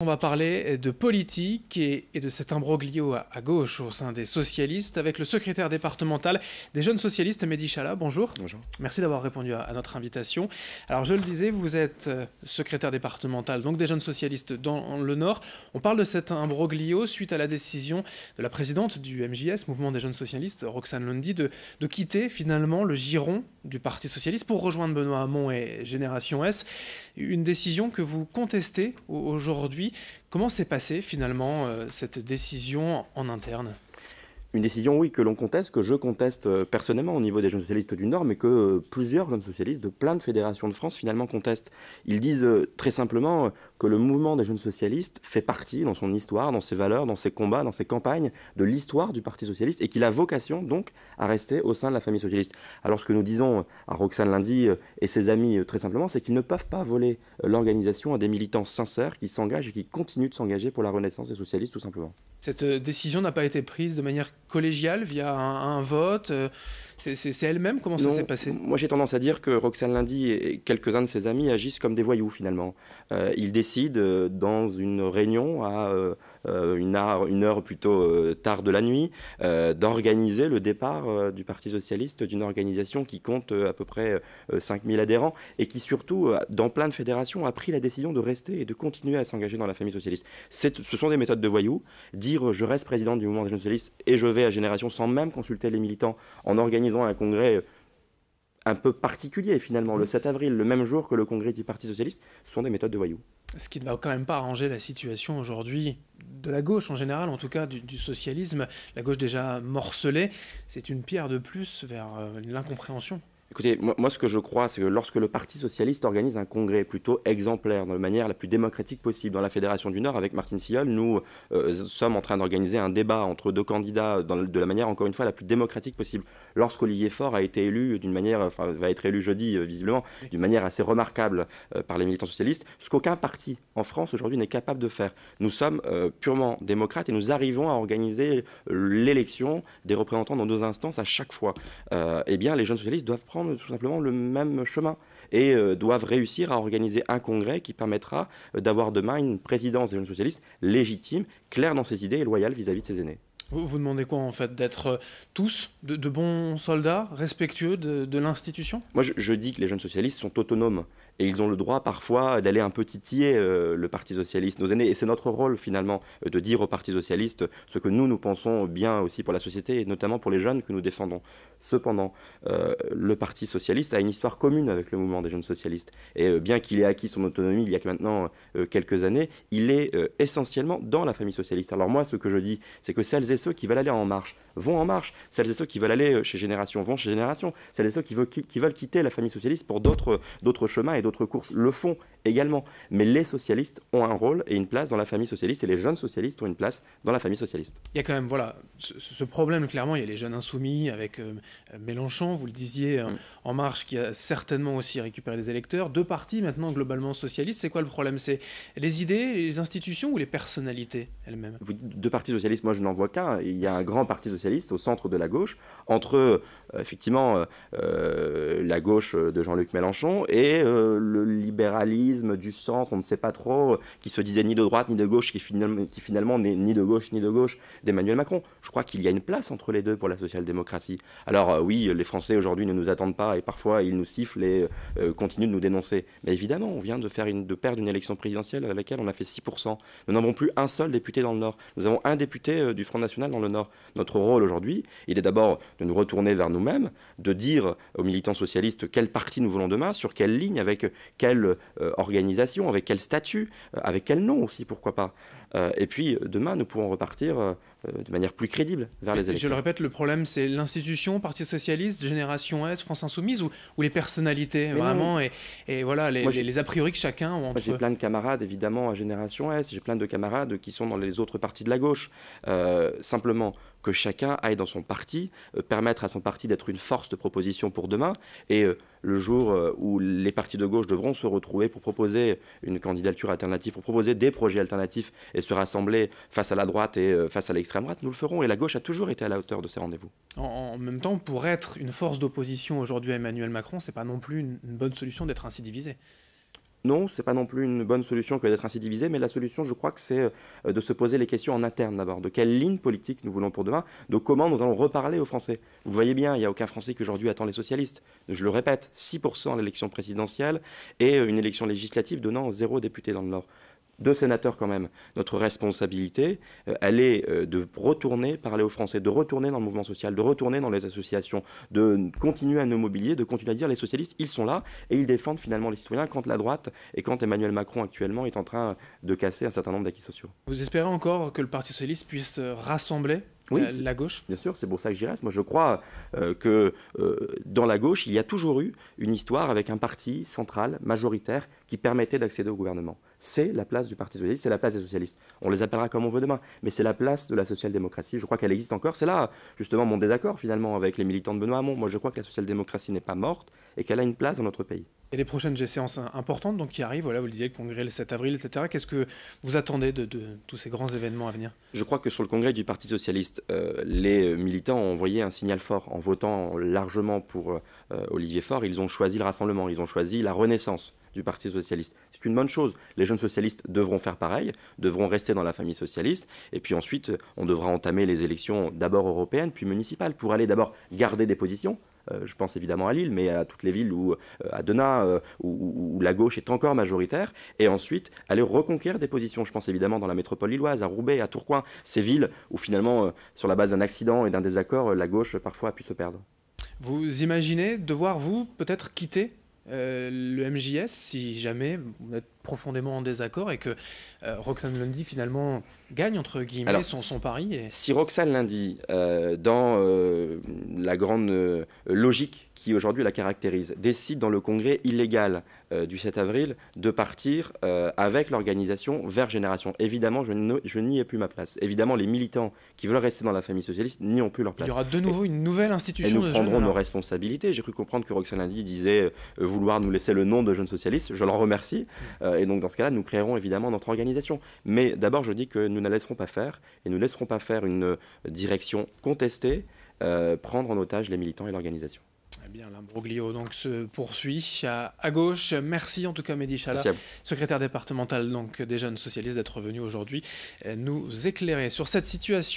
On va parler de politique et de cet imbroglio à gauche au sein des socialistes avec le secrétaire départemental des jeunes socialistes, Mehdi Chala. Bonjour. Bonjour. Merci d'avoir répondu à notre invitation. Alors je le disais, vous êtes secrétaire départemental donc des jeunes socialistes dans le Nord. On parle de cet imbroglio suite à la décision de la présidente du MJS, Mouvement des jeunes socialistes, Roxane Lundy, de quitter finalement le giron du Parti socialiste pour rejoindre Benoît Hamon et Génération S. Une décision que vous contestez aujourd'hui. Comment s'est passée finalement cette décision en interne ? Une décision, oui, que l'on conteste, que je conteste personnellement au niveau des jeunes socialistes du Nord, mais que plusieurs jeunes socialistes de plein de fédérations de France finalement contestent. Ils disent très simplement que le mouvement des jeunes socialistes fait partie, dans son histoire, dans ses valeurs, dans ses combats, dans ses campagnes, de l'histoire du Parti socialiste et qu'il a vocation donc à rester au sein de la famille socialiste. Alors ce que nous disons à Roxane Lundy et ses amis très simplement, c'est qu'ils ne peuvent pas voler l'organisation à des militants sincères qui s'engagent et qui continuent de s'engager pour la renaissance des socialistes tout simplement. Cette décision n'a pas été prise de manière collégiale via un vote. C'est elle-même. Comment ça s'est passé ? Moi j'ai tendance à dire que Roxane Lundy et quelques-uns de ses amis agissent comme des voyous finalement. Ils décident dans une réunion à une heure plutôt tard de la nuit d'organiser le départ du Parti socialiste d'une organisation qui compte à peu près 5000 adhérents et qui surtout dans plein de fédérations a pris la décision de rester et de continuer à s'engager dans la famille socialiste. Ce sont des méthodes de voyous. Dire je reste président du mouvement des jeunes socialistes et je vais à Génération sans même consulter les militants en organisant un congrès un peu particulier finalement, le 7 avril, le même jour que le congrès du Parti socialiste, sont des méthodes de voyous. Ce qui ne va quand même pas arranger la situation aujourd'hui de la gauche en général, en tout cas du socialisme. La gauche déjà morcelée, c'est une pierre de plus vers l'incompréhension. Écoutez, moi ce que je crois, c'est que lorsque le Parti socialiste organise un congrès plutôt exemplaire, de manière la plus démocratique possible dans la Fédération du Nord, avec Martine Filleul, nous sommes en train d'organiser un débat entre deux candidats de la manière, encore une fois, la plus démocratique possible. Lorsqu'Olivier Faure a été élu d'une manière, enfin va être élu jeudi visiblement, d'une manière assez remarquable par les militants socialistes, ce qu'aucun parti en France aujourd'hui n'est capable de faire. Nous sommes purement démocrates et nous arrivons à organiser l'élection des représentants dans nos instances à chaque fois. Eh bien, les jeunes socialistes doivent prendre tout simplement le même chemin et doivent réussir à organiser un congrès qui permettra d'avoir demain une présidence des jeunes socialistes légitime, claire dans ses idées et loyale vis-à-vis de ses aînés. Vous demandez quoi en fait ? D'être tous de bons soldats, respectueux de l'institution ? Moi je dis que les jeunes socialistes sont autonomes et ils ont le droit parfois d'aller un peu titiller le Parti socialiste, nos aînés. Et c'est notre rôle finalement de dire au Parti socialiste ce que nous pensons bien aussi pour la société et notamment pour les jeunes que nous défendons. Cependant, le Parti socialiste a une histoire commune avec le mouvement des jeunes socialistes. Et bien qu'il ait acquis son autonomie il y a maintenant quelques années, il est essentiellement dans la famille socialiste. Alors moi ce que je dis, c'est que celles et ceux qui veulent aller en marche vont en marche. Celles et ceux qui veulent aller chez Génération vont chez Génération. Celles et ceux qui veulent quitter la famille socialiste pour d'autres chemins et d'autres courses le font également. Mais les socialistes ont un rôle et une place dans la famille socialiste et les jeunes socialistes ont une place dans la famille socialiste. Il y a quand même voilà, ce problème, clairement, il y a les jeunes insoumis avec Mélenchon, vous le disiez, En Marche, qui a certainement aussi récupéré des électeurs. Deux partis maintenant globalement socialistes. C'est quoi le problème ? C'est les idées, les institutions ou les personnalités elles-mêmes ? Vous dites deux partis socialistes, moi je n'en vois qu'un. Il y a un grand parti socialiste au centre de la gauche, entre effectivement la gauche de Jean-Luc Mélenchon et le libéralisme du centre, on ne sait pas trop, qui se disait ni de droite ni de gauche, qui finalement n'est ni de gauche d'Emmanuel Macron. Je crois qu'il y a une place entre les deux pour la social-démocratie. Alors oui, les Français aujourd'hui ne nous attendent pas et parfois ils nous sifflent et continuent de nous dénoncer. Mais évidemment, on vient de perdre une élection présidentielle à laquelle on a fait 6%. Nous n'avons plus un seul député dans le Nord. Nous avons un député du Front National dans le Nord. Notre rôle aujourd'hui, il est d'abord de nous retourner vers nous-mêmes, de dire aux militants socialistes quel parti nous voulons demain, sur quelle ligne, avec quelle organisation, avec quel statut, avec quel nom aussi, pourquoi pas. Et puis demain, nous pourrons repartir de manière plus crédible vers les élections. Je le répète, le problème, c'est l'institution, Parti socialiste, Génération S, France insoumise, ou les personnalités, mais vraiment, et voilà, les a priori que chacun a entre... Moi, j'ai plein de camarades, évidemment, à Génération S, j'ai plein de camarades qui sont dans les autres partis de la gauche. Simplement, que chacun aille dans son parti, permettre à son parti d'être une force de proposition pour demain, et le jour où les partis de gauche devront se retrouver pour proposer une candidature alternative, pour proposer des projets alternatifs et se rassembler face à la droite et face à l'extrême droite, nous le ferons. Et la gauche a toujours été à la hauteur de ces rendez-vous. En même temps, pour être une force d'opposition aujourd'hui à Emmanuel Macron, c'est pas non plus une bonne solution d'être ainsi divisé. Non, c'est pas non plus une bonne solution que d'être ainsi divisé, mais la solution, je crois que c'est de se poser les questions en interne d'abord. De quelle ligne politique nous voulons pour demain, de comment nous allons reparler aux Français. Vous le voyez bien, il n'y a aucun Français qui aujourd'hui attend les socialistes. Je le répète, 6% à l'élection présidentielle et une élection législative donnant 0 député dans le Nord. 2 sénateurs quand même. Notre responsabilité, elle est de retourner parler aux Français, de retourner dans le mouvement social, de retourner dans les associations, de continuer à nous mobiliser, de continuer à dire les socialistes, ils sont là et ils défendent finalement les citoyens quand la droite et quand Emmanuel Macron actuellement est en train de casser un certain nombre d'acquis sociaux. Vous espérez encore que le Parti socialiste puisse rassembler Oui, la gauche? bien sûr, c'est pour ça que j'y reste. Moi, je crois que dans la gauche, il y a toujours eu une histoire avec un parti central, majoritaire, qui permettait d'accéder au gouvernement. C'est la place du Parti socialiste, c'est la place des socialistes. On les appellera comme on veut demain, mais c'est la place de la social-démocratie. Je crois qu'elle existe encore. C'est là, justement, mon désaccord, finalement, avec les militants de Benoît Hamon. Moi, je crois que la social-démocratie n'est pas morte et qu'elle a une place dans notre pays. Et les prochaines échéances importantes donc, qui arrivent, voilà, vous le disiez, le congrès le 7 avril, etc. Qu'est-ce que vous attendez de tous ces grands événements à venir? Je crois que sur le congrès du Parti socialiste, les militants ont envoyé un signal fort en votant largement pour Olivier Faure. Ils ont choisi le rassemblement, ils ont choisi la renaissance du Parti socialiste. C'est une bonne chose. Les jeunes socialistes devront faire pareil, devront rester dans la famille socialiste, et puis ensuite, on devra entamer les élections d'abord européennes, puis municipales, pour aller d'abord garder des positions. Je pense évidemment à Lille, mais à toutes les villes à Denain, où la gauche est encore majoritaire, et ensuite aller reconquérir des positions. Je pense évidemment dans la métropole lilloise, à Roubaix, à Tourcoing, ces villes où finalement, sur la base d'un accident et d'un désaccord, la gauche parfois a pu se perdre. Vous imaginez devoir, vous, peut-être quitter le MJS si jamais vous êtes profondément en désaccord et que Roxane Lundy finalement gagne entre guillemets Alors, son pari si Roxane Lundy, dans la grande logique qui aujourd'hui la caractérise, décide dans le congrès illégal du 7 avril de partir avec l'organisation vers Génération. Évidemment, je n'y ai plus ma place. Évidemment, les militants qui veulent rester dans la famille socialiste n'y ont plus leur place. Il y aura de nouveau une nouvelle institution. Et nous prendrons nos responsabilités. J'ai cru comprendre que Roxane Lundy disait vouloir nous laisser le nom de Jeunes Socialistes. Je l'en remercie. Et donc, dans ce cas-là, nous créerons évidemment notre organisation. Mais d'abord, je dis que nous ne laisserons pas faire. Et nous ne laisserons pas faire une direction contestée, prendre en otage les militants et l'organisation. Eh bien, l'imbroglio donc se poursuit à gauche. Merci en tout cas Mehdi Chala, secrétaire départemental donc des Jeunes Socialistes, d'être venu aujourd'hui nous éclairer sur cette situation.